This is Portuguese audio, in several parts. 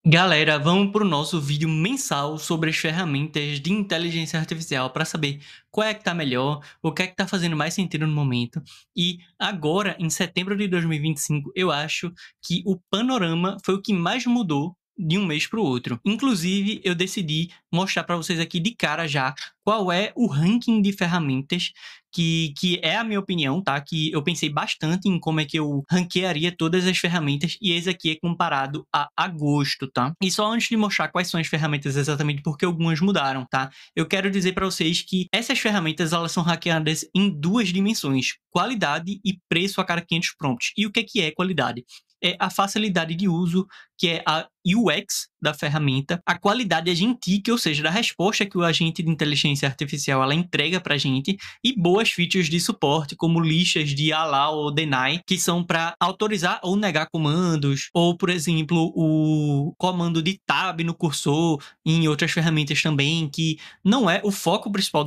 Galera, vamos para o nosso vídeo mensal sobre as ferramentas de inteligência artificial para saber qual é que está melhor, o que é que está fazendo mais sentido no momento. E agora, em setembro de 2025, eu acho que o panorama foi o que mais mudou de um mês para o outro. Inclusive, eu decidi mostrar para vocês aqui de cara já qual é o ranking de ferramentas que é a minha opinião, tá? Que eu pensei bastante em como é que eu ranquearia todas as ferramentas e esse aqui é comparado a agosto, tá? E só antes de mostrar quais são as ferramentas exatamente, porque algumas mudaram, tá? Eu quero dizer para vocês que essas ferramentas, elas são ranqueadas em duas dimensões: qualidade e preço a cada 500 prompts. E o que é qualidade? É a facilidade de uso, que é a UX da ferramenta, a qualidade agentic, ou seja, da resposta que o agente de inteligência artificial ela entrega para a gente, e boas features de suporte, como listas de allow ou deny, que são para autorizar ou negar comandos, ou, por exemplo, o comando de tab no cursor, e em outras ferramentas também, que não é o foco principal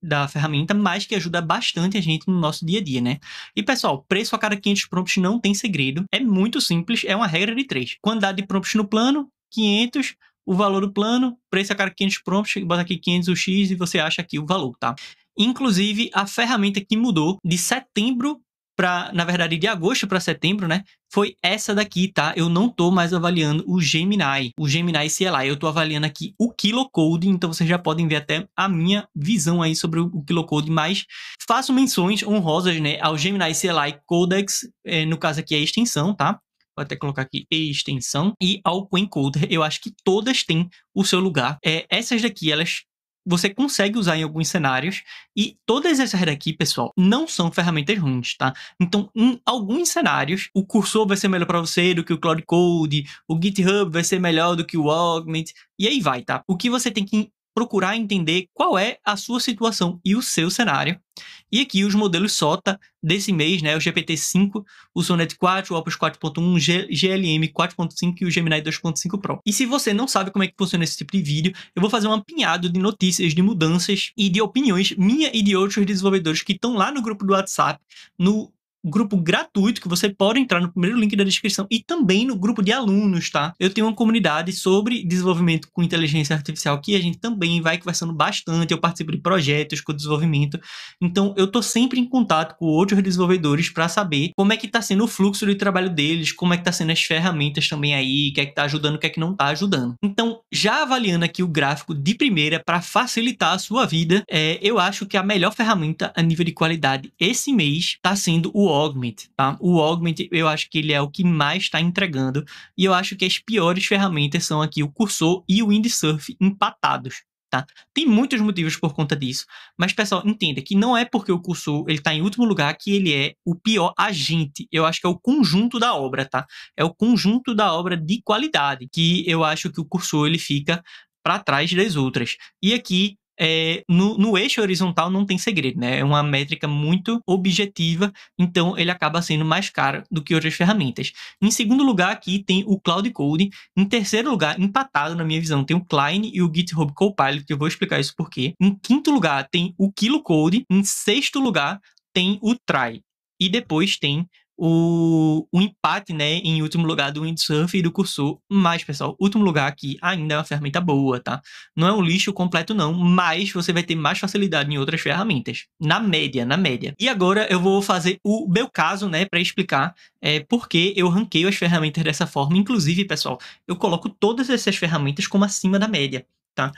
da ferramenta, mas que ajuda bastante a gente no nosso dia a dia, né? E pessoal, preço a cada 500 prompts não tem segredo, é muito simples, é uma regra de 3. Quantidade de prompts no plano, 500, o valor do plano, preço a cada 500 prompts, bota aqui 500 o X e você acha aqui o valor, tá? Inclusive, a ferramenta que mudou de setembro para, na verdade, de agosto para setembro, né? Foi essa daqui, tá? Eu não tô mais avaliando o Gemini CLI. Eu tô avaliando aqui o Kilocode, então vocês já podem ver até a minha visão aí sobre o Kilocode, mas faço menções honrosas, né, ao Gemini CLI Codex, no caso aqui é a extensão, tá? Vou até colocar aqui extensão, e ao Quencoder. Eu acho que todas têm o seu lugar. Essas daqui, elas você consegue usar em alguns cenários, e todas essas daqui, pessoal, não são ferramentas ruins, tá? Então, em alguns cenários, o cursor vai ser melhor para você do que o Cloud Code, o GitHub vai ser melhor do que o Augment, e aí vai, tá? O que você tem que procurar entender qual é a sua situação e o seu cenário. E aqui os modelos SOTA desse mês, né? O GPT-5, o Sonnet 4, o Opus 4.1, GLM 4.5 e o Gemini 2.5 Pro. E se você não sabe como é que funciona esse tipo de vídeo, eu vou fazer um apinhado de notícias, de mudanças e de opiniões minha e de outros desenvolvedores que estão lá no grupo do WhatsApp, no grupo gratuito, que você pode entrar no primeiro link da descrição, e também no grupo de alunos, tá? Eu tenho uma comunidade sobre desenvolvimento com inteligência artificial que a gente também vai conversando bastante, eu participo de projetos com desenvolvimento, então eu tô sempre em contato com outros desenvolvedores para saber como é que tá sendo o fluxo de trabalho deles, como é que tá sendo as ferramentas também aí, o que é que tá ajudando, o que é que não tá ajudando. Então, já avaliando aqui o gráfico de primeira para facilitar a sua vida, eu acho que a melhor ferramenta a nível de qualidade esse mês tá sendo o Augment, tá? O Augment, eu acho que ele é o que mais está entregando, e eu acho que as piores ferramentas são aqui o Cursor e o Windsurf empatados, tá? Tem muitos motivos por conta disso, mas pessoal, entenda que não é porque o Cursor ele tá em último lugar que ele é o pior agente. Eu acho que é o conjunto da obra, tá? É o conjunto da obra de qualidade que eu acho que o Cursor ele fica para trás das outras. E aqui no eixo horizontal não tem segredo, né? É uma métrica muito objetiva, então ele acaba sendo mais caro do que outras ferramentas. Em segundo lugar, aqui tem o Cloud Code. Em terceiro lugar, empatado na minha visão, tem o Klein e o GitHub Copilot, que eu vou explicar isso por quê. Em quinto lugar, tem o Kilocode. Em sexto lugar, tem o Try. E depois tem o empate, né, em último lugar do Windsurf e do Cursor. Mas, pessoal, último lugar aqui ainda é uma ferramenta boa, tá? Não é um lixo completo não, mas você vai ter mais facilidade em outras ferramentas. Na média, na média. E agora eu vou fazer o meu caso, né, para explicar por que eu ranqueio as ferramentas dessa forma. Inclusive, pessoal, eu coloco todas essas ferramentas como acima da média, tá?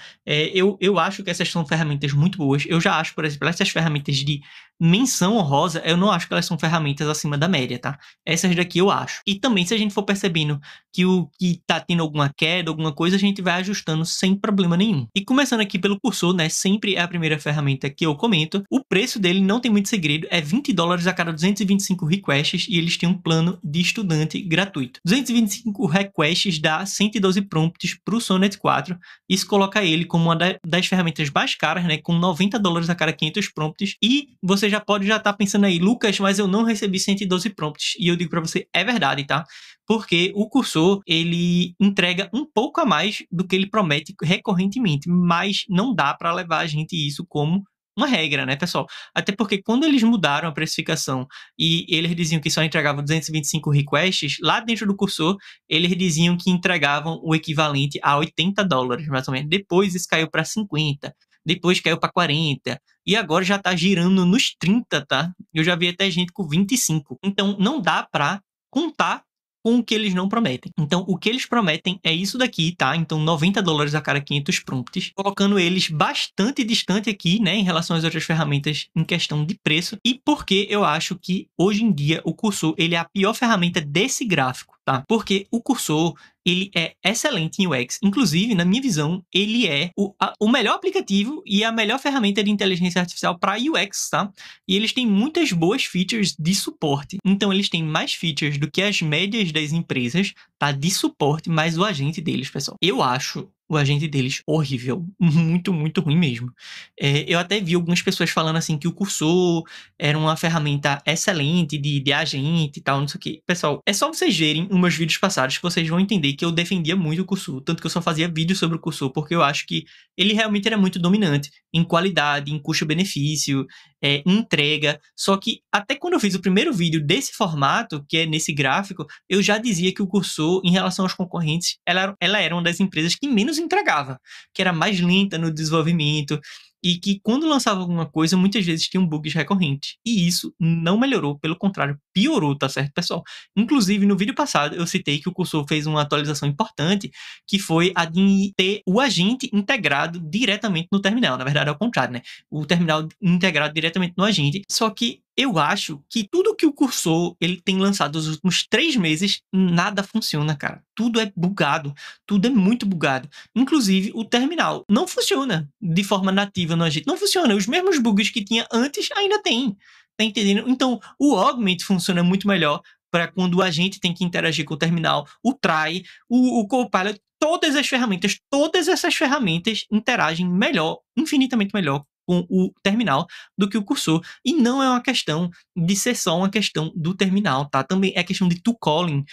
Eu acho que essas são ferramentas muito boas. Eu já acho, por exemplo, essas ferramentas de menção honrosa, eu não acho que elas são ferramentas acima da média, tá? Essas daqui eu acho. E também, se a gente for percebendo que o que tá tendo alguma queda, alguma coisa, a gente vai ajustando sem problema nenhum. E começando aqui pelo cursor, né? Sempre é a primeira ferramenta que eu comento. O preço dele não tem muito segredo, é $20 a cada 225 requests, e eles têm um plano de estudante gratuito. 225 requests dá 112 prompts para o Sonnet 4. Isso coloca ele como uma das ferramentas mais caras, né? Com $90 a cada 500 prompts. E você já pode estar pensando aí, Lucas, mas eu não recebi 112 prompts. E eu digo para você, é verdade, tá? Porque o cursor, ele entrega um pouco a mais do que ele promete recorrentemente, mas não dá para levar a gente isso como uma regra, né, pessoal? Até porque quando eles mudaram a precificação e eles diziam que só entregavam 225 requests, lá dentro do cursor, eles diziam que entregavam o equivalente a $80, mais ou menos. Depois isso caiu para 50, depois caiu para 40, e agora já tá girando nos 30, tá? Eu já vi até gente com 25. Então não dá para contar com o que eles não prometem. Então, o que eles prometem é isso daqui, tá? Então, $90 a cada 500 prompts, colocando eles bastante distante aqui, né, em relação às outras ferramentas em questão de preço. E porque eu acho que, hoje em dia, o Cursor, ele é a pior ferramenta desse gráfico, tá? Porque o Cursor, ele é excelente em UX. Inclusive, na minha visão, ele é o melhor aplicativo e a melhor ferramenta de inteligência artificial para UX, tá? E eles têm muitas boas features de suporte. Então, eles têm mais features do que as médias das empresas, tá? De suporte, mas o agente deles, pessoal, eu acho o agente deles horrível. Muito, muito ruim mesmo. Eu até vi algumas pessoas falando assim que o Cursor era uma ferramenta excelente de agente e tal, não sei o que. Pessoal, é só vocês verem os meus vídeos passados que vocês vão entender que eu defendia muito o Cursor, tanto que eu só fazia vídeo sobre o Cursor, porque eu acho que ele realmente era muito dominante em qualidade, em custo-benefício, em entrega. Só que até quando eu fiz o primeiro vídeo desse formato, que é nesse gráfico, eu já dizia que o Cursor, em relação aos concorrentes, ela era uma das empresas que menos entregava, que era mais lenta no desenvolvimento, e que quando lançava alguma coisa, muitas vezes tinham bugs recorrentes. E isso não melhorou, pelo contrário, piorou, tá certo, pessoal? Inclusive, no vídeo passado, eu citei que o Cursor fez uma atualização importante, que foi a de ter o agente integrado diretamente no terminal. Na verdade, é o contrário, né? O terminal integrado diretamente no agente. Só que eu acho que tudo que o Cursor ele tem lançado nos últimos 3 meses, nada funciona, cara. Tudo é bugado, tudo é muito bugado. Inclusive, o terminal não funciona de forma nativa no agente. Não funciona. Os mesmos bugs que tinha antes ainda tem. Tá entendendo? Então, o Augment funciona muito melhor para quando o agente tem que interagir com o terminal. O Try, o Copilot, todas essas ferramentas interagem melhor, infinitamente melhor com o terminal do que o cursor. E não é uma questão de ser só uma questão do terminal, tá? Também é questão de tool-calling.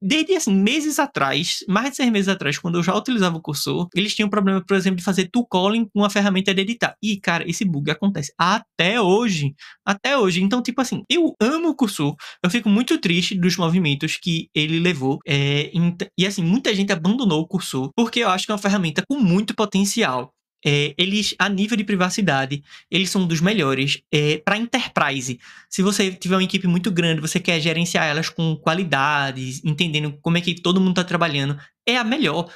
Desde assim, meses atrás, mais de 6 meses atrás, quando eu já utilizava o cursor, eles tinham problema, por exemplo, de fazer tool-calling com a ferramenta de editar. E, cara, esse bug acontece até hoje. Até hoje. Então, tipo assim, eu amo o cursor. Eu fico muito triste dos movimentos que ele levou. E, assim, muita gente abandonou o cursor porque eu acho que é uma ferramenta com muito potencial. Eles, a nível de privacidade, eles são dos melhores. Para enterprise, se você tiver uma equipe muito grande, você quer gerenciar elas com qualidade, entendendo como é que todo mundo está trabalhando, é a melhor.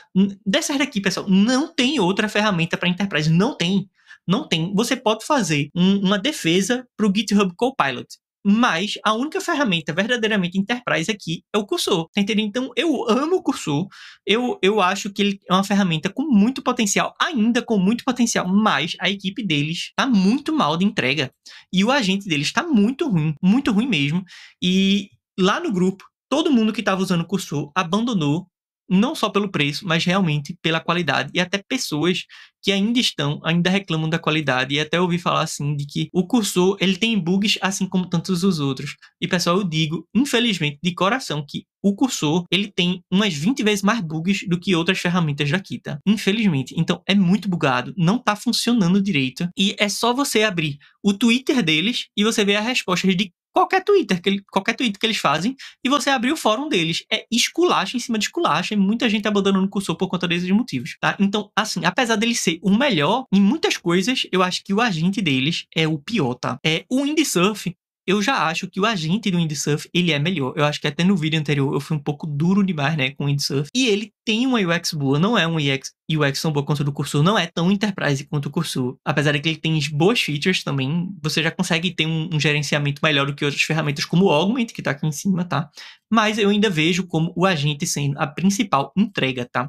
Dessas daqui, pessoal, não tem outra ferramenta para enterprise. Não tem. Não tem. Você pode fazer uma defesa para o GitHub Copilot. Mas a única ferramenta verdadeiramente enterprise aqui é o Cursor, tá entendendo? Então, eu amo o Cursor. Eu acho que ele é uma ferramenta com muito potencial, ainda com muito potencial, mas a equipe deles tá muito mal de entrega. E o agente deles tá muito ruim mesmo. E lá no grupo, todo mundo que estava usando o Cursor abandonou, não só pelo preço, mas realmente pela qualidade. E até pessoas que ainda reclamam da qualidade. E até ouvi falar assim de que o Cursor ele tem bugs assim como tantos os outros. E pessoal, eu digo, infelizmente, de coração, que o Cursor ele tem umas 20 vezes mais bugs do que outras ferramentas daqui, tá? Infelizmente. Então é muito bugado, não tá funcionando direito. E é só você abrir o Twitter deles e você ver as respostas de qualquer tweet que eles fazem, e você abrir o fórum deles. É esculacha em cima de esculacha, e muita gente abandonando o cursor por conta desses motivos, tá? Então, assim, apesar dele ser o melhor em muitas coisas, eu acho que o agente deles é o pior, tá? O Windsurf, eu já acho que o agente do Windsurf, ele é melhor. Eu acho que até no vídeo anterior eu fui um pouco duro demais, né, com o Windsurf. E ele tem uma UX boa, não é um UX tão boa quanto o do Cursor, não é tão enterprise quanto o Cursor. Apesar de que ele tem boas features também, você já consegue ter um gerenciamento melhor do que outras ferramentas, como o Augment, que tá aqui em cima, tá? Mas eu ainda vejo como o agente sendo a principal entrega, tá?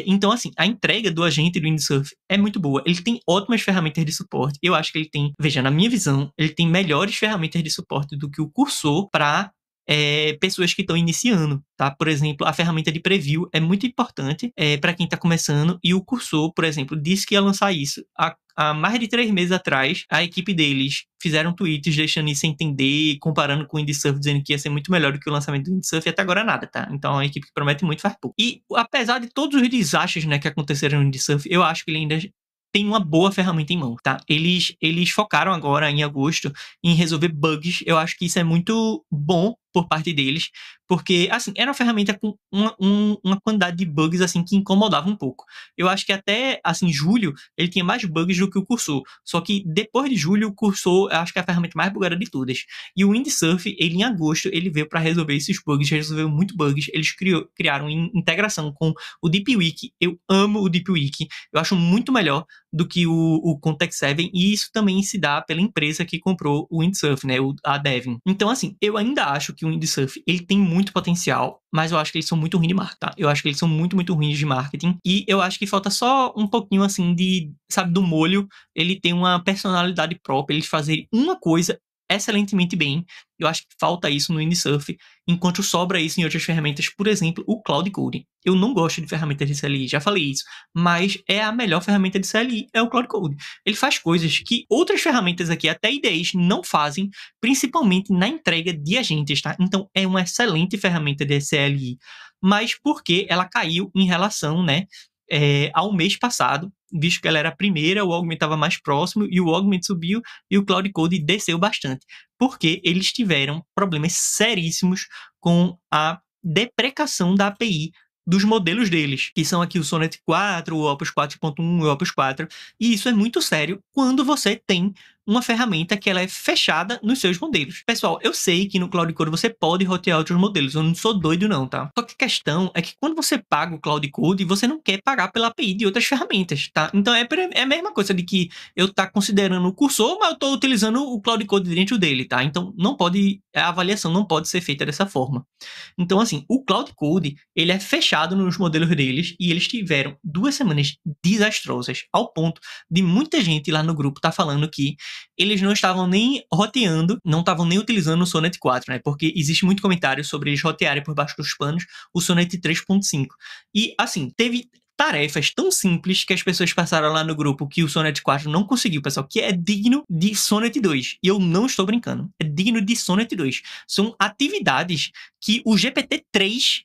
Então, assim, a entrega do agente do Windsurf é muito boa. Ele tem ótimas ferramentas de suporte. Eu acho que ele tem, veja, na minha visão, ele tem melhores ferramentas de suporte do que o Cursor para pessoas que estão iniciando, tá? Por exemplo, a ferramenta de preview é muito importante para quem está começando, e o Cursor, por exemplo, disse que ia lançar isso há mais de 3 meses atrás. A equipe deles fizeram tweets deixando isso entender, comparando com o Windsurf, dizendo que ia ser muito melhor do que o lançamento do Windsurf, e até agora nada, tá? Então é uma equipe que promete muito, faz pouco. E apesar de todos os desastres, né, que aconteceram no Windsurf, eu acho que ele ainda tem uma boa ferramenta em mão, tá? Eles focaram agora, em agosto, em resolver bugs. Eu acho que isso é muito bom por parte deles, porque, assim, era uma ferramenta com uma quantidade de bugs, assim, que incomodava um pouco. Eu acho que até, assim, julho, ele tinha mais bugs do que o Cursor. Só que depois de julho, o Cursor, eu acho que é a ferramenta mais bugada de todas. E o Windsurf, ele em agosto, ele veio para resolver esses bugs, resolveu muito bugs. Eles criaram integração com o DeepWiki. Eu amo o DeepWiki. Eu acho muito melhor do que o Context 7, e isso também se dá pela empresa que comprou o Windsurf, né, a Devin. Então, assim, eu ainda acho que o Windsurf, ele tem muito potencial, mas eu acho que eles são muito ruins de marketing, tá? Eu acho que eles são muito, muito ruins de marketing, e eu acho que falta só um pouquinho, assim, de, sabe, do molho. Ele tem uma personalidade própria, eles fazerem uma coisa excelentemente bem. Eu acho que falta isso no Windsurf, enquanto sobra isso em outras ferramentas, por exemplo, o Cloud Code. Eu não gosto de ferramentas de CLI, já falei isso, mas é a melhor ferramenta de CLI, é o Cloud Code. Ele faz coisas que outras ferramentas aqui, até IDEs, não fazem, principalmente na entrega de agentes, tá? Então, é uma excelente ferramenta de CLI, mas porque ela caiu em relação, né, ao mês passado, visto que ela era a primeira, o Augment estava mais próximo, e o Augment subiu, e o Cloud Code desceu bastante, porque eles tiveram problemas seríssimos com a deprecação da API dos modelos deles, que são aqui o Sonnet 4, o Opus 4.1 e o Opus 4, e isso é muito sério quando você tem uma ferramenta que ela é fechada nos seus modelos. Pessoal, eu sei que no Cloud Code você pode rotear outros modelos, eu não sou doido não, tá? Só que a questão é que quando você paga o Cloud Code, você não quer pagar pela API de outras ferramentas, tá? Então é a mesma coisa de que eu tá considerando o cursor, mas eu tô utilizando o Cloud Code dentro dele, tá? Então não pode, a avaliação não pode ser feita dessa forma. Então, assim, o Cloud Code, ele é fechado nos modelos deles, e eles tiveram 2 semanas desastrosas, ao ponto de muita gente lá no grupo tá falando que eles não estavam nem roteando, não estavam nem utilizando o Sonnet 4, né? Porque existe muito comentário sobre eles rotearem por baixo dos panos o Sonnet 3.5. E, assim, teve tarefas tão simples que as pessoas passaram lá no grupo que o Sonnet 4 não conseguiu, pessoal, que é digno de Sonnet 2. E eu não estou brincando. É digno de Sonnet 2. São atividades que o GPT-3,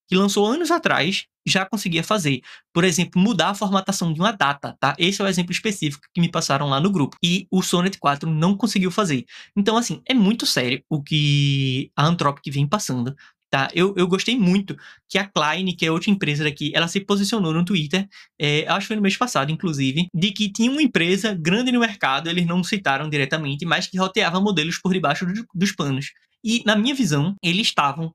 que lançou anos atrás, já conseguia fazer. Por exemplo, mudar a formatação de uma data, tá? Esse é o exemplo específico que me passaram lá no grupo. E o Sonnet 4 não conseguiu fazer. Então, assim, é muito sério o que a Anthropic vem passando. Tá? Eu gostei muito que a Klein, que é outra empresa daqui, ela se posicionou no Twitter, acho que foi no mês passado, inclusive, de que tinha uma empresa grande no mercado, eles não citaram diretamente, mas que roteava modelos por debaixo dos panos. E, na minha visão, eles estavam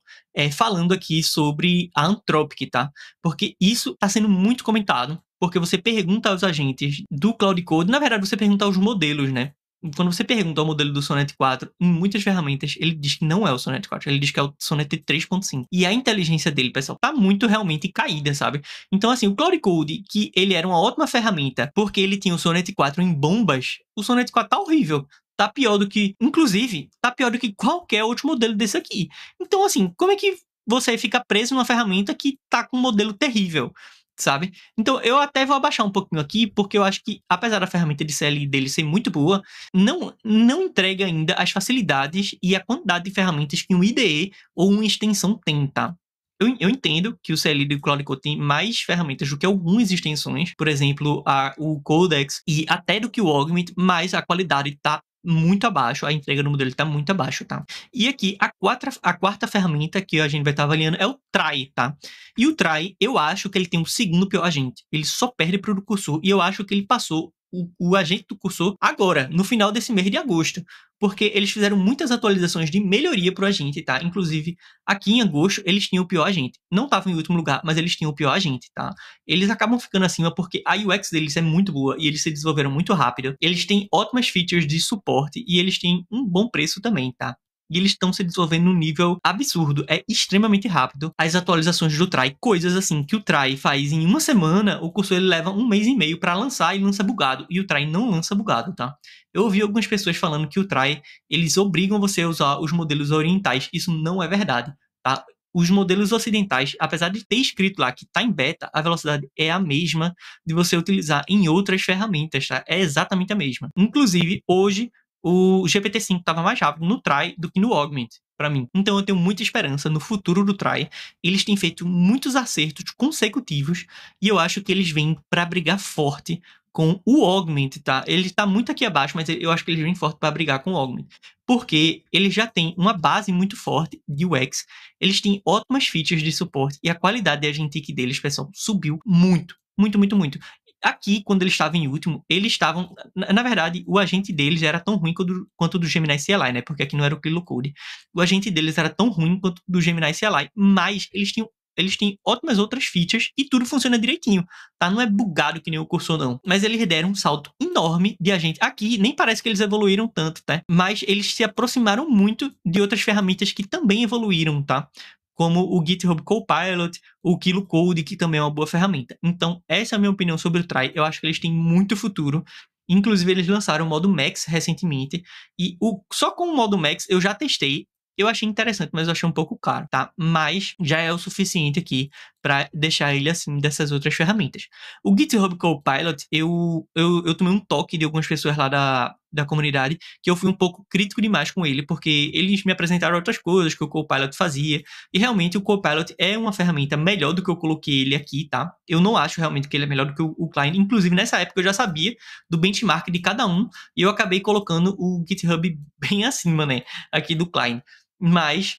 falando aqui sobre a Anthropic, tá? Porque isso está sendo muito comentado, porque você pergunta aos agentes do Cloud Code, na verdade você pergunta aos modelos, né? Quando você pergunta ao modelo do Sonnet 4, em muitas ferramentas, ele diz que não é o Sonnet 4, ele diz que é o Sonnet 3.5. E a inteligência dele, pessoal, tá muito realmente caída, sabe? Então, assim, o Cloud Code, que ele era uma ótima ferramenta, porque ele tinha o Sonnet 4 em bombas, o Sonnet 4 tá horrível. Tá pior do que, inclusive, tá pior do que qualquer outro modelo desse aqui. Então, assim, como é que você fica preso numa ferramenta que tá com um modelo terrível, sabe? Então, eu até vou abaixar um pouquinho aqui, porque eu acho que, apesar da ferramenta de CLI dele ser muito boa, não entrega ainda as facilidades e a quantidade de ferramentas que um IDE ou uma extensão tem, tá? Eu entendo que o CLI do Cloud Code tem mais ferramentas do que algumas extensões, por exemplo, o Codex e até do que o Augment, mas a qualidade tá muito abaixo, a entrega do modelo tá muito abaixo, tá? E aqui, a quarta ferramenta que a gente vai estar avaliando é o Try, tá? E o Try, eu acho que ele tem o segundo pior agente. Ele só perde pro do Cursor, e eu acho que ele passou o agente do Cursor agora, no final desse mês de agosto, porque eles fizeram muitas atualizações de melhoria pro agente, tá? Inclusive, aqui em agosto, eles tinham o pior agente. Não estavam em último lugar, mas eles tinham o pior agente, tá? Eles acabam ficando acima porque a UX deles é muito boa e eles se desenvolveram muito rápido. Eles têm ótimas features de suporte e eles têm um bom preço também, tá? E eles estão se desenvolvendo num nível absurdo. É extremamente rápido. As atualizações do Try, coisas assim que o Try faz em uma semana, o Cursor ele leva um mês e meio para lançar e lança bugado. E o Try não lança bugado, tá? Eu ouvi algumas pessoas falando que o Try, eles obrigam você a usar os modelos orientais. Isso não é verdade, tá? Os modelos ocidentais, apesar de ter escrito lá que está em beta, a velocidade é a mesma de você utilizar em outras ferramentas, tá? É exatamente a mesma. Inclusive, hoje, o GPT-5 estava mais rápido no Try do que no Augment, para mim. Então eu tenho muita esperança no futuro do Try. Eles têm feito muitos acertos consecutivos e eu acho que eles vêm para brigar forte com o Augment, tá? Ele tá muito aqui abaixo, mas eu acho que eles vêm forte para brigar com o Augment. Porque eles já têm uma base muito forte de UX, eles têm ótimas features de suporte e a qualidade de agentic deles, pessoal, subiu muito. Muito, muito, muito. Aqui, quando eles estavam em último, eles estavam. Na verdade, o agente deles era tão ruim quanto o do Gemini CLI, né? Porque aqui não era o Clear Code. O agente deles era tão ruim quanto o do Gemini CLI, mas eles têm ótimas outras features e tudo funciona direitinho, tá? Não é bugado que nem o Cursor, não. Mas eles deram um salto enorme de agente. Aqui, nem parece que eles evoluíram tanto, tá? Mas eles se aproximaram muito de outras ferramentas que também evoluíram, tá? Como o GitHub Copilot, o Kilo Code, que também é uma boa ferramenta. Então, essa é a minha opinião sobre o Try. Eu acho que eles têm muito futuro. Inclusive, eles lançaram o modo Max recentemente. E só com o modo Max eu já testei. Eu achei interessante, mas eu achei um pouco caro, tá? Mas já é o suficiente aqui para deixar ele assim dessas outras ferramentas. O GitHub Copilot, eu tomei um toque de algumas pessoas lá da comunidade que eu fui um pouco crítico demais com ele, porque eles me apresentaram outras coisas que o Copilot fazia, e realmente o Copilot é uma ferramenta melhor do que eu coloquei ele aqui, tá? Eu não acho realmente que ele é melhor do que o Klein. Inclusive, nessa época eu já sabia do benchmark de cada um, e eu acabei colocando o GitHub bem acima, né? Aqui do Klein. Mas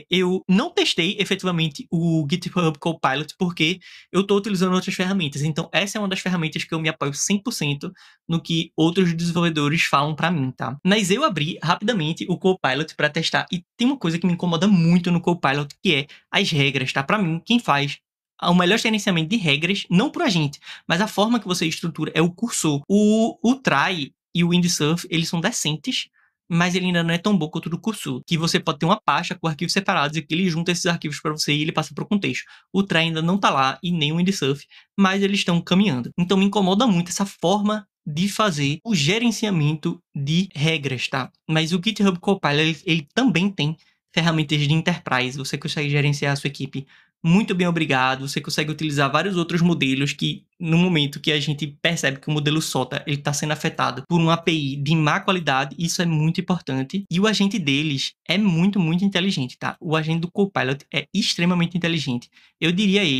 eu não testei efetivamente o GitHub Copilot porque eu estou utilizando outras ferramentas. Então, essa é uma das ferramentas que eu me apoio 100% no que outros desenvolvedores falam para mim, tá? Mas eu abri rapidamente o Copilot para testar e tem uma coisa que me incomoda muito no Copilot, que é as regras, tá? Para mim, quem faz o melhor gerenciamento de regras, não por a gente, mas a forma que você estrutura é o cursor. O Try e o Windsurf, eles são decentes, mas ele ainda não é tão bom quanto o do cursor, que você pode ter uma pasta com arquivos separados e que ele junta esses arquivos para você e ele passa para o contexto. O Try ainda não tá lá e nem o Windsurf, mas eles estão caminhando. Então me incomoda muito essa forma de fazer o gerenciamento de regras, tá? Mas o GitHub Copilot, ele também tem ferramentas de enterprise, você consegue gerenciar a sua equipe muito bem, obrigado. Você consegue utilizar vários outros modelos que, no momento que a gente percebe que o modelo SOTA ele está sendo afetado por uma API de má qualidade, isso é muito importante. E o agente deles é muito, muito inteligente, tá? O agente do Copilot é extremamente inteligente. Eu diria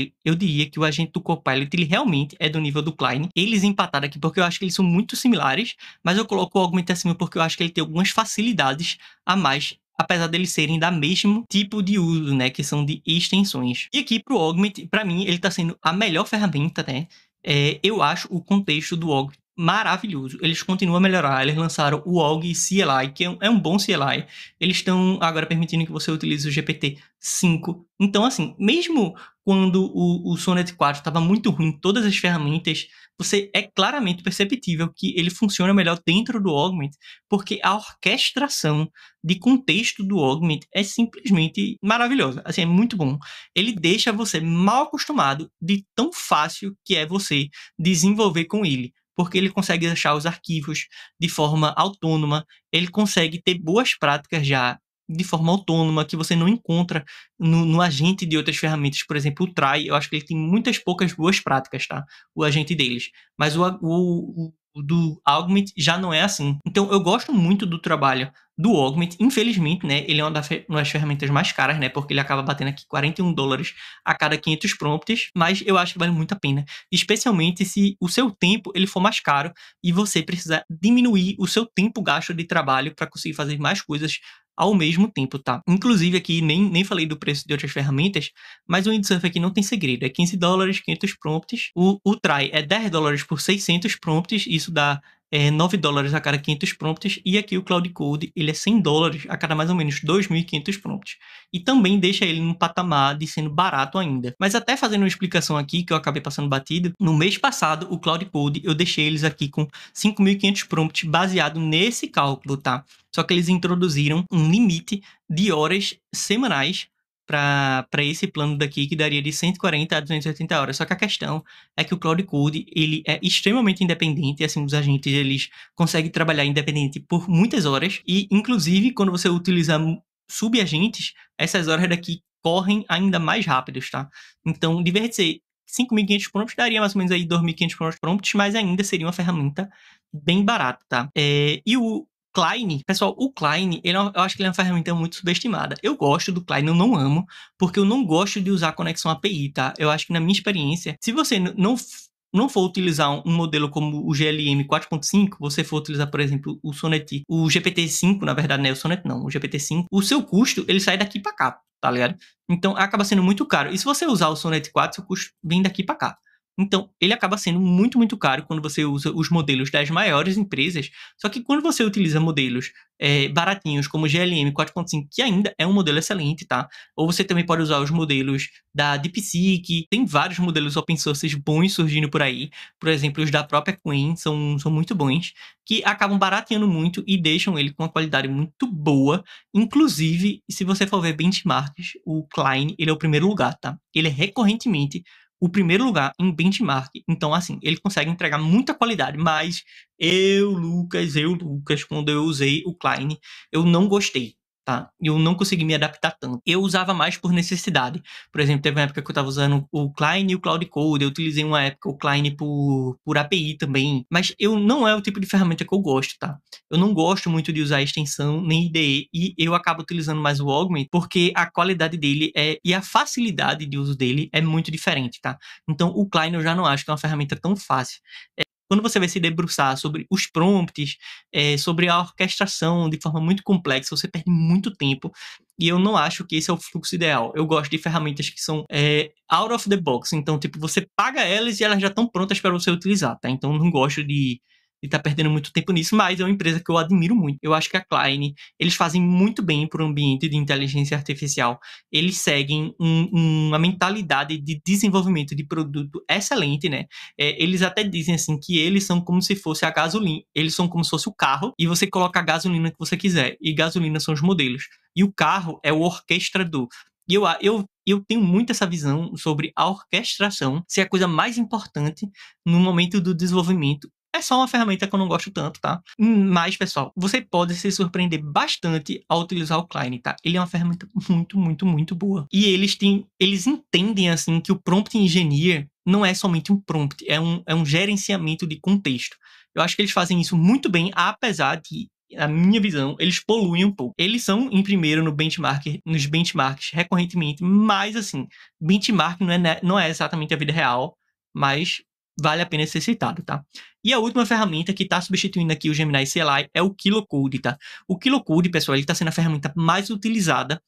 que o agente do Copilot ele realmente é do nível do Klein. Eles empataram aqui porque eu acho que eles são muito similares, mas eu coloco o Augment acima porque eu acho que ele tem algumas facilidades a mais, apesar deles serem da mesmo tipo de uso, né, que são de extensões. E aqui pro Augment, para mim, ele tá sendo a melhor ferramenta, né? Eu acho o contexto do Augment maravilhoso. Eles continuam a melhorar. Eles lançaram o Aug CLI, que é um bom CLI. Eles estão agora permitindo que você utilize o GPT-5. Então, assim, mesmo quando o Sonnet 4 estava muito ruim, todas as ferramentas, você é claramente perceptível que ele funciona melhor dentro do Augment, porque a orquestração de contexto do Augment é simplesmente maravilhosa. Assim, é muito bom. Ele deixa você mal acostumado de tão fácil que é você desenvolver com ele, porque ele consegue deixar os arquivos de forma autônoma, ele consegue ter boas práticas já de forma autônoma, que você não encontra no agente de outras ferramentas. Por exemplo, o Try, eu acho que ele tem muitas poucas boas práticas, tá? O agente deles. Mas o do Augment já não é assim. Então, eu gosto muito do trabalho do Augment. Infelizmente, né, ele é uma das ferramentas mais caras, né, porque ele acaba batendo aqui $41 a cada 500 prompts, mas eu acho que vale muito a pena, especialmente se o seu tempo ele for mais caro e você precisar diminuir o seu tempo gasto de trabalho para conseguir fazer mais coisas ao mesmo tempo, tá? Inclusive aqui nem falei do preço de outras ferramentas, mas o Windsurf aqui não tem segredo, é $15, 500 prompts. O Try é $10 por 600 prompts, isso dá $9 a cada 500 prompts, e aqui o Cloud Code ele é $100 a cada mais ou menos 2.500 prompts. E também deixa ele num patamar de sendo barato ainda. Mas até fazendo uma explicação aqui, que eu acabei passando batido, no mês passado o Cloud Code eu deixei eles aqui com 5.500 prompts baseado nesse cálculo, tá? Só que eles introduziram um limite de horas semanais para esse plano daqui, que daria de 140 a 280 horas. Só que a questão é que o Cloud Code ele é extremamente independente, assim, os agentes eles conseguem trabalhar independente por muitas horas, e inclusive quando você utiliza subagentes, essas horas daqui correm ainda mais rápidos, tá? Então, de vez de ser 5.500 prompts, daria mais ou menos aí 2.500 prompts, mas ainda seria uma ferramenta bem barata, tá? E Klein, pessoal, o Klein, eu acho que ele é uma ferramenta muito subestimada. Eu gosto do Klein, eu não amo, porque eu não gosto de usar conexão API, tá? Eu acho que na minha experiência, se você não for utilizar um modelo como o GLM 4.5, você for utilizar, por exemplo, o Sonnet, o GPT-5, na verdade, não é o Sonnet não, o GPT-5, o seu custo, ele sai daqui para cá, tá ligado? Então, acaba sendo muito caro. E se você usar o Sonnet 4, seu custo vem daqui para cá. Então, ele acaba sendo muito, muito caro quando você usa os modelos das maiores empresas. Só que quando você utiliza modelos baratinhos, como o GLM 4.5, que ainda é um modelo excelente, tá? Ou você também pode usar os modelos da DeepSeek, tem vários modelos open source bons surgindo por aí. Por exemplo, os da própria Qwen são muito bons, que acabam barateando muito e deixam ele com uma qualidade muito boa. Inclusive, se você for ver benchmarks, o Klein, ele é o primeiro lugar, tá? Ele é recorrentemente o primeiro lugar em benchmark. Então, assim, ele consegue entregar muita qualidade, mas Lucas, quando eu usei o Klein, eu não gostei, tá? Eu não consegui me adaptar tanto. Eu usava mais por necessidade. Por exemplo, teve uma época que eu estava usando o Klein e o Cloud Code, eu utilizei uma época o Klein por API também, mas eu não é o tipo de ferramenta que eu gosto, tá? Eu não gosto muito de usar extensão nem IDE e eu acabo utilizando mais o Augment porque a qualidade dele e a facilidade de uso dele é muito diferente, tá? Então, o Klein eu já não acho que é uma ferramenta tão fácil. Quando você vai se debruçar sobre os prompts, sobre a orquestração de forma muito complexa, você perde muito tempo. E eu não acho que esse é o fluxo ideal. Eu gosto de ferramentas que são out of the box. Então, tipo, você paga elas e elas já estão prontas para você utilizar, tá? Então, eu não gosto de estar perdendo muito tempo nisso, mas é uma empresa que eu admiro muito. Eu acho que a Klein, eles fazem muito bem para o ambiente de inteligência artificial. Eles seguem uma mentalidade de desenvolvimento de produto excelente, né? Eles até dizem assim que eles são como se fosse a gasolina, eles são como se fosse o carro e você coloca a gasolina que você quiser, e gasolina são os modelos. E o carro é o orquestrador. E eu tenho muito essa visão sobre a orquestração ser a coisa mais importante no momento do desenvolvimento. É só uma ferramenta que eu não gosto tanto, tá? Mas, pessoal, você pode se surpreender bastante ao utilizar o Klein, tá? Ele é uma ferramenta muito, muito, muito boa. E eles entendem, assim, que o prompt engineer não é somente um prompt, é um gerenciamento de contexto. Eu acho que eles fazem isso muito bem, apesar de, na minha visão, eles poluem um pouco. Eles são em primeiro nos benchmarks recorrentemente, mas, assim, benchmark não é exatamente a vida real, mas vale a pena ser citado, tá? E a última ferramenta que está substituindo aqui o Gemini CLI é o Kilocode, tá? O Kilocode, pessoal, ele está sendo a ferramenta mais utilizada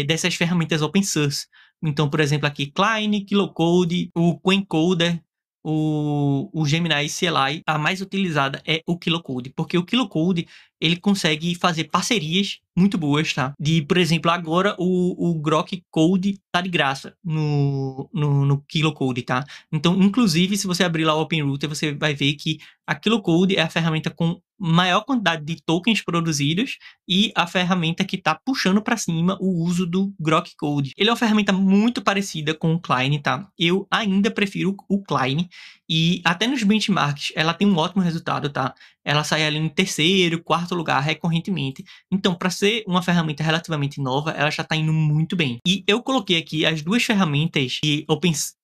dessas ferramentas open source. Então, por exemplo, aqui Klein, Kilocode, o Quencoder, o Gemini CLI, a mais utilizada é o Kilocode, porque o Kilocode ele consegue fazer parcerias muito boas, tá? Por exemplo, agora o Grok Code tá de graça no Kilocode, tá? Então, inclusive, se você abrir lá o OpenRouter, você vai ver que a Kilocode é a ferramenta com maior quantidade de tokens produzidos e a ferramenta que está puxando para cima o uso do Grok Code. Ele é uma ferramenta muito parecida com o Klein, tá? Eu ainda prefiro o Klein e até nos benchmarks ela tem um ótimo resultado, tá? Ela sai ali em terceiro, quarto lugar recorrentemente. Então, para ser uma ferramenta relativamente nova, ela já está indo muito bem. E eu coloquei aqui as duas ferramentas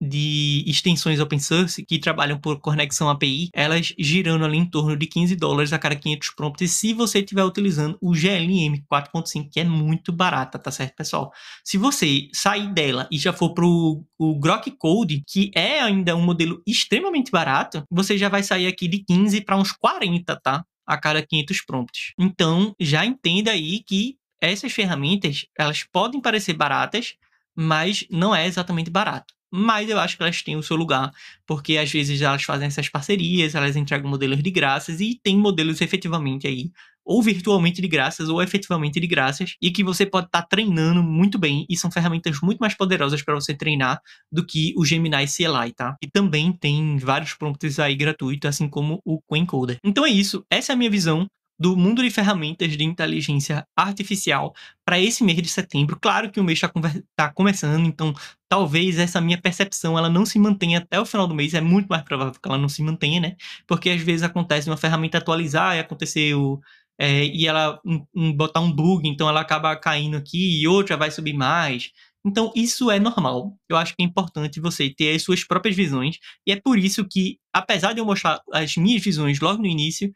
de extensões open source que trabalham por conexão API, elas girando ali em torno de $15 a cada 500 prompts, se você estiver utilizando o GLM 4.5, que é muito barata, tá certo, pessoal? Se você sair dela e já for pro o Grok Code, que é ainda um modelo extremamente barato, você já vai sair aqui de 15 para uns 40, tá? A cada 500 prompts. Então, já entenda aí que essas ferramentas, elas podem parecer baratas, mas não é exatamente barato. Mas eu acho que elas têm o seu lugar, porque às vezes elas fazem essas parcerias, elas entregam modelos de graças e tem modelos efetivamente aí, ou virtualmente de graças, ou efetivamente de graças, e que você pode estar treinando muito bem, e são ferramentas muito mais poderosas para você treinar do que o Gemini CLI, tá? E também tem vários prompts aí gratuitos, assim como o Quencoder. Então é isso, essa é a minha visão do mundo de ferramentas de inteligência artificial para esse mês de setembro. Claro que o mês está começando, então talvez essa minha percepção ela não se mantenha até o final do mês. É muito mais provável que ela não se mantenha, né? Porque às vezes acontece uma ferramenta atualizar e aconteceu e ela botar um bug, então ela acaba caindo aqui e outra vai subir mais. Então, isso é normal. Eu acho que é importante você ter as suas próprias visões. E é por isso que, apesar de eu mostrar as minhas visões logo no início,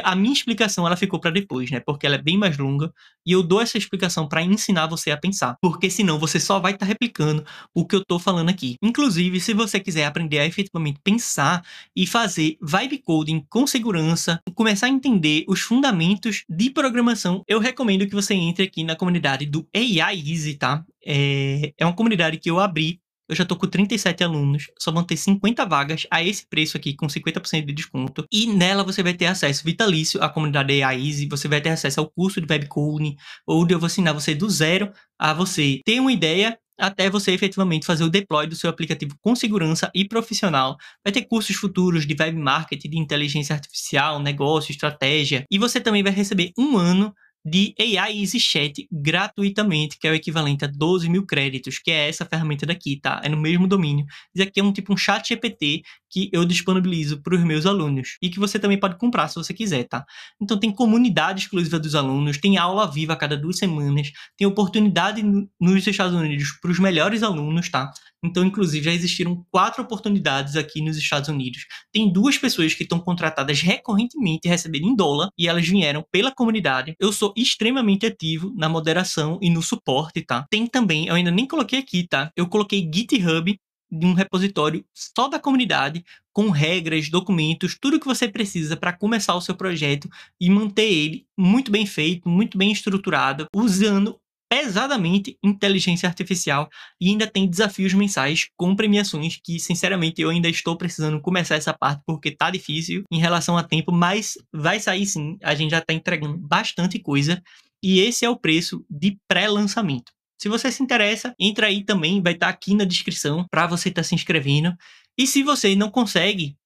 A minha explicação ela ficou para depois, né? Porque ela é bem mais longa e eu dou essa explicação para ensinar você a pensar, porque senão você só vai estar replicando o que eu tô falando aqui. Inclusive, se você quiser aprender a efetivamente pensar e fazer vibe coding com segurança, começar a entender os fundamentos de programação, eu recomendo que você entre aqui na comunidade do AI Easy, tá? É uma comunidade que eu abri. Eu já tô com 37 alunos, só vão ter 50 vagas a esse preço aqui, com 50% de desconto. E nela você vai ter acesso vitalício à comunidade AI Easy, você vai ter acesso ao curso de web coding, onde eu vou ensinar você do zero a você ter uma ideia até você efetivamente fazer o deploy do seu aplicativo com segurança e profissional. Vai ter cursos futuros de web marketing, de inteligência artificial, negócio, estratégia. E você também vai receber 1 ano de AI Easy Chat gratuitamente, que é o equivalente a 12 mil créditos, que é essa ferramenta daqui, tá? É no mesmo domínio. Isso aqui é um tipo um chat GPT que eu disponibilizo para os meus alunos e que você também pode comprar se você quiser, tá? Então tem comunidade exclusiva dos alunos, tem aula viva a cada 2 semanas, tem oportunidade nos Estados Unidos para os melhores alunos, tá? Então, inclusive, já existiram 4 oportunidades aqui nos Estados Unidos. Tem 2 pessoas que estão contratadas recorrentemente e recebendo em dólar, e elas vieram pela comunidade. Eu sou extremamente ativo na moderação e no suporte, tá? Tem também, eu ainda nem coloquei aqui, tá? Eu coloquei GitHub de um repositório só da comunidade, com regras, documentos, tudo que você precisa para começar o seu projeto e manter ele muito bem feito, muito bem estruturado, usando pesadamente inteligência artificial, e ainda tem desafios mensais com premiações que, sinceramente, eu ainda estou precisando começar essa parte porque tá difícil em relação a tempo, mas vai sair sim, a gente já tá entregando bastante coisa e esse é o preço de pré-lançamento. Se você se interessa, entra aí também, vai estar aqui na descrição para você estar se inscrevendo. E se você não consegue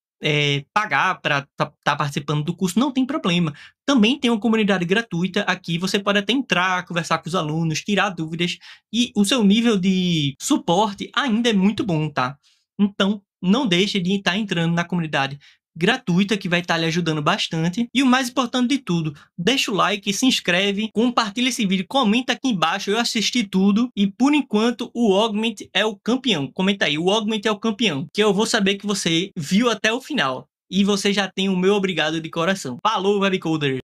pagar para tá participando do curso, não tem problema. Também tem uma comunidade gratuita aqui, você pode até entrar, conversar com os alunos, tirar dúvidas, e o seu nível de suporte ainda é muito bom, tá? Então, não deixe de estar entrando na comunidade gratuita, que vai estar lhe ajudando bastante. E o mais importante de tudo, deixa o like, se inscreve, compartilha esse vídeo, comenta aqui embaixo, eu assisti tudo, e por enquanto o Augment é o campeão. Comenta aí, o Augment é o campeão, que eu vou saber que você viu até o final. E você já tem o meu obrigado de coração. Falou, Webcoder!